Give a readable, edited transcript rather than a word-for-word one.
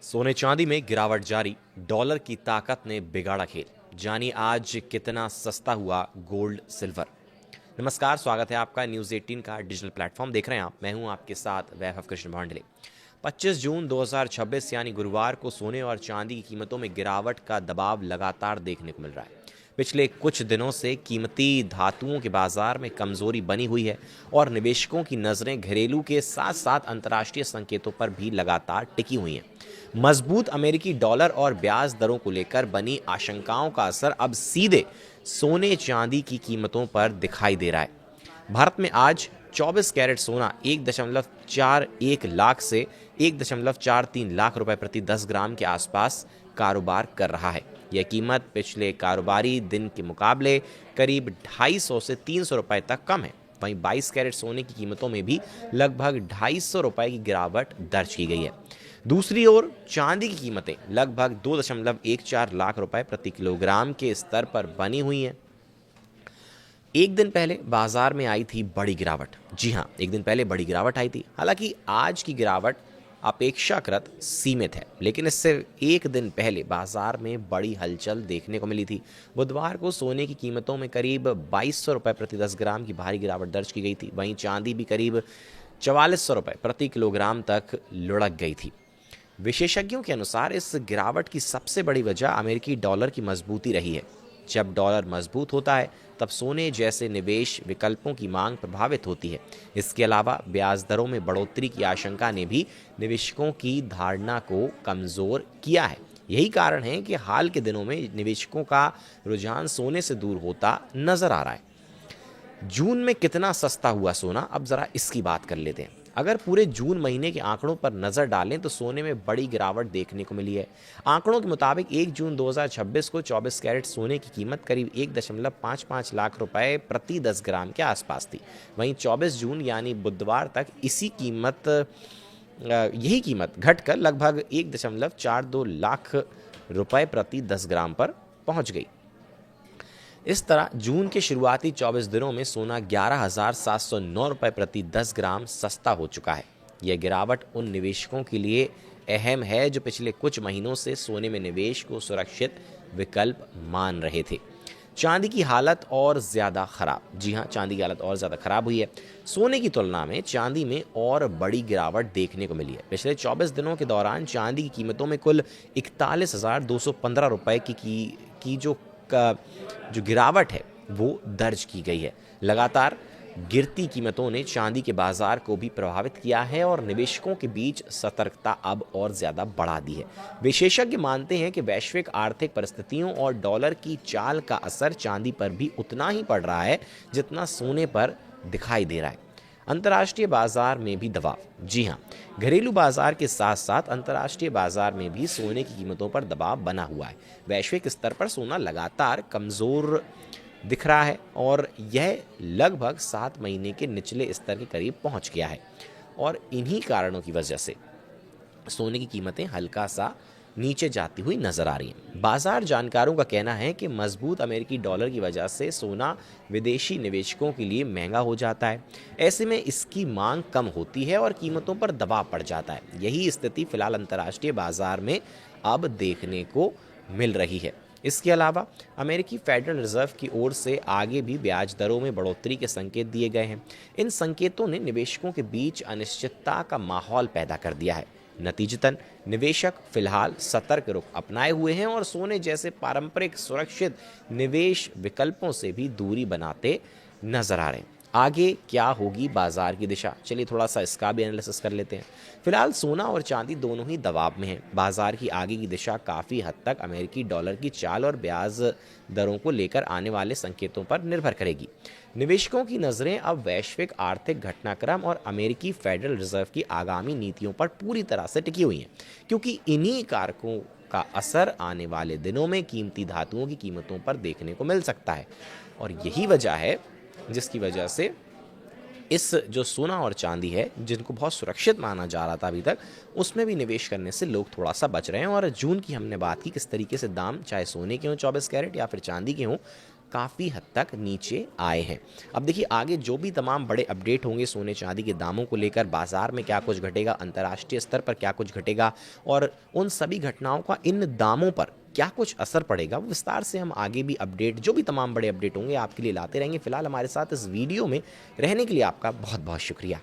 सोने चांदी में गिरावट जारी, डॉलर की ताकत ने बिगाड़ा खेल। जानिए आज कितना सस्ता हुआ गोल्ड सिल्वर। नमस्कार, स्वागत है आपका न्यूज़ 18 का डिजिटल प्लेटफॉर्म देख रहे हैं आप। मैं हूं आपके साथ वैभव कृष्ण भांडले। 25 जून 2026 यानी गुरुवार को सोने और चांदी की कीमतों में गिरावट का दबाव लगातार देखने को मिल रहा है। पिछले कुछ दिनों से कीमती धातुओं के बाजार में कमजोरी बनी हुई है और निवेशकों की नजरें घरेलू के साथ साथ अंतर्राष्ट्रीय संकेतों पर भी लगातार टिकी हुई हैं। मजबूत अमेरिकी डॉलर और ब्याज दरों को लेकर बनी आशंकाओं का असर अब सीधे सोने चांदी की कीमतों पर दिखाई दे रहा है। भारत में आज 24 कैरेट सोना 1.41 लाख से 1.43 लाख रुपए प्रति 10 ग्राम के आसपास कारोबार कर रहा है। यह कीमत पिछले कारोबारी दिन के मुकाबले करीब 250 से 300 रुपए तक कम है। वहीं 22 कैरेट सोने की कीमतों में भी लगभग 250 रुपए की गिरावट दर्ज की गई है। दूसरी ओर चांदी की कीमतें लगभग 2.14 लाख रुपए प्रति किलोग्राम के स्तर पर बनी हुई हैं। एक दिन पहले बाजार में आई थी बड़ी गिरावट। जी हां, एक दिन पहले बड़ी गिरावट आई थी। हालांकि आज की गिरावट अपेक्षाकृत सीमित है, लेकिन इससे एक दिन पहले बाजार में बड़ी हलचल देखने को मिली थी। बुधवार को सोने की कीमतों में करीब 2200 रुपए प्रति 10 ग्राम की भारी गिरावट दर्ज की गई थी। वहीं चांदी भी करीब 4400 रुपए प्रति किलोग्राम तक लुढ़क गई थी। विशेषज्ञों के अनुसार इस गिरावट की सबसे बड़ी वजह अमेरिकी डॉलर की मजबूती रही है। जब डॉलर मजबूत होता है तब सोने जैसे निवेश विकल्पों की मांग प्रभावित होती है। इसके अलावा ब्याज दरों में बढ़ोतरी की आशंका ने भी निवेशकों की धारणा को कमजोर किया है। यही कारण है कि हाल के दिनों में निवेशकों का रुझान सोने से दूर होता नजर आ रहा है। जून में कितना सस्ता हुआ सोना, अब जरा इसकी बात कर लेते हैं। अगर पूरे जून महीने के आंकड़ों पर नजर डालें तो सोने में बड़ी गिरावट देखने को मिली है। आंकड़ों के मुताबिक 1 जून 2026 को 24 कैरेट सोने की कीमत करीब 1.55 लाख रुपए प्रति 10 ग्राम के आसपास थी। वहीं 24 जून यानी बुधवार तक यही कीमत घटकर लगभग 1.42 लाख रुपए प्रति 10 ग्राम पर पहुंच गई। इस तरह जून के शुरुआती 24 दिनों में सोना 11,709 रुपए प्रति 10 ग्राम सस्ता हो चुका है। यह गिरावट उन निवेशकों के लिए अहम है जो पिछले कुछ महीनों से सोने में निवेश को सुरक्षित विकल्प मान रहे थे। चांदी की हालत और ज़्यादा खराब। जी हां, चांदी की हालत और ज़्यादा खराब हुई है। सोने की तुलना में चांदी में और बड़ी गिरावट देखने को मिली है। पिछले 24 दिनों के दौरान चांदी की कीमतों में कुल 41,215 रुपए की जो गिरावट है वो दर्ज की गई है। लगातार गिरती कीमतों ने चांदी के बाजार को भी प्रभावित किया है और निवेशकों के बीच सतर्कता अब और ज्यादा बढ़ा दी है। विशेषज्ञ मानते हैं कि वैश्विक आर्थिक परिस्थितियों और डॉलर की चाल का असर चांदी पर भी उतना ही पड़ रहा है जितना सोने पर दिखाई दे रहा है। अंतर्राष्ट्रीय बाजार में भी दबाव। जी हां, घरेलू बाजार के साथ साथ अंतर्राष्ट्रीय बाजार में भी सोने की कीमतों पर दबाव बना हुआ है। वैश्विक स्तर पर सोना लगातार कमजोर दिख रहा है और यह लगभग 7 महीने के निचले स्तर के करीब पहुंच गया है और इन्हीं कारणों की वजह से सोने की कीमतें हल्का सा नीचे जाती हुई नजर आ रही हैं। बाजार जानकारों का कहना है कि मजबूत अमेरिकी डॉलर की वजह से सोना विदेशी निवेशकों के लिए महंगा हो जाता है। ऐसे में इसकी मांग कम होती है और कीमतों पर दबाव पड़ जाता है। यही स्थिति फिलहाल अंतर्राष्ट्रीय बाजार में अब देखने को मिल रही है। इसके अलावा अमेरिकी फेडरल रिजर्व की ओर से आगे भी ब्याज दरों में बढ़ोतरी के संकेत दिए गए हैं। इन संकेतों ने निवेशकों के बीच अनिश्चितता का माहौल पैदा कर दिया है। नतीजतन निवेशक फिलहाल सतर्क रुख अपनाए हुए हैं और सोने जैसे पारंपरिक सुरक्षित निवेश विकल्पों से भी दूरी बनाते नजर आ रहे हैं। आगे क्या होगी बाजार की दिशा, चलिए थोड़ा सा इसका भी एनालिसिस कर लेते हैं। फिलहाल सोना और चांदी दोनों ही दबाव में हैं। बाजार की आगे की दिशा काफ़ी हद तक अमेरिकी डॉलर की चाल और ब्याज दरों को लेकर आने वाले संकेतों पर निर्भर करेगी। निवेशकों की नज़रें अब वैश्विक आर्थिक घटनाक्रम और अमेरिकी फेडरल रिजर्व की आगामी नीतियों पर पूरी तरह से टिकी हुई हैं, क्योंकि इन्हीं कारकों का असर आने वाले दिनों में कीमती धातुओं की कीमतों पर देखने को मिल सकता है। और यही वजह है जिसकी वजह से इस जो सोना और चांदी है, जिनको बहुत सुरक्षित माना जा रहा था अभी तक, उसमें भी निवेश करने से लोग थोड़ा सा बच रहे हैं। और जून की हमने बात की किस तरीके से दाम, चाहे सोने के हों 24 कैरेट या फिर चांदी के हों, काफ़ी हद तक नीचे आए हैं। अब देखिए आगे जो भी तमाम बड़े अपडेट होंगे सोने चांदी के दामों को लेकर, बाजार में क्या कुछ घटेगा, अंतर्राष्ट्रीय स्तर पर क्या कुछ घटेगा और उन सभी घटनाओं का इन दामों पर क्या कुछ असर पड़ेगा, वो विस्तार से हम आगे भी अपडेट, जो भी तमाम बड़े अपडेट होंगे आपके लिए लाते रहेंगे। फिलहाल हमारे साथ इस वीडियो में रहने के लिए आपका बहुत बहुत शुक्रिया।